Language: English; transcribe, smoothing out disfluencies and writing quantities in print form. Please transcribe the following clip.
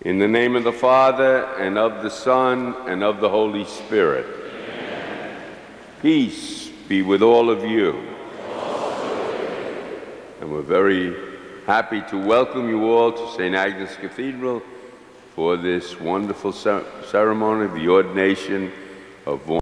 In the name of the Father, and of the Son, and of the Holy Spirit. Amen. Peace be with all of you. And we're very happy to welcome you all to St. Agnes Cathedral for this wonderful ceremony of the ordination of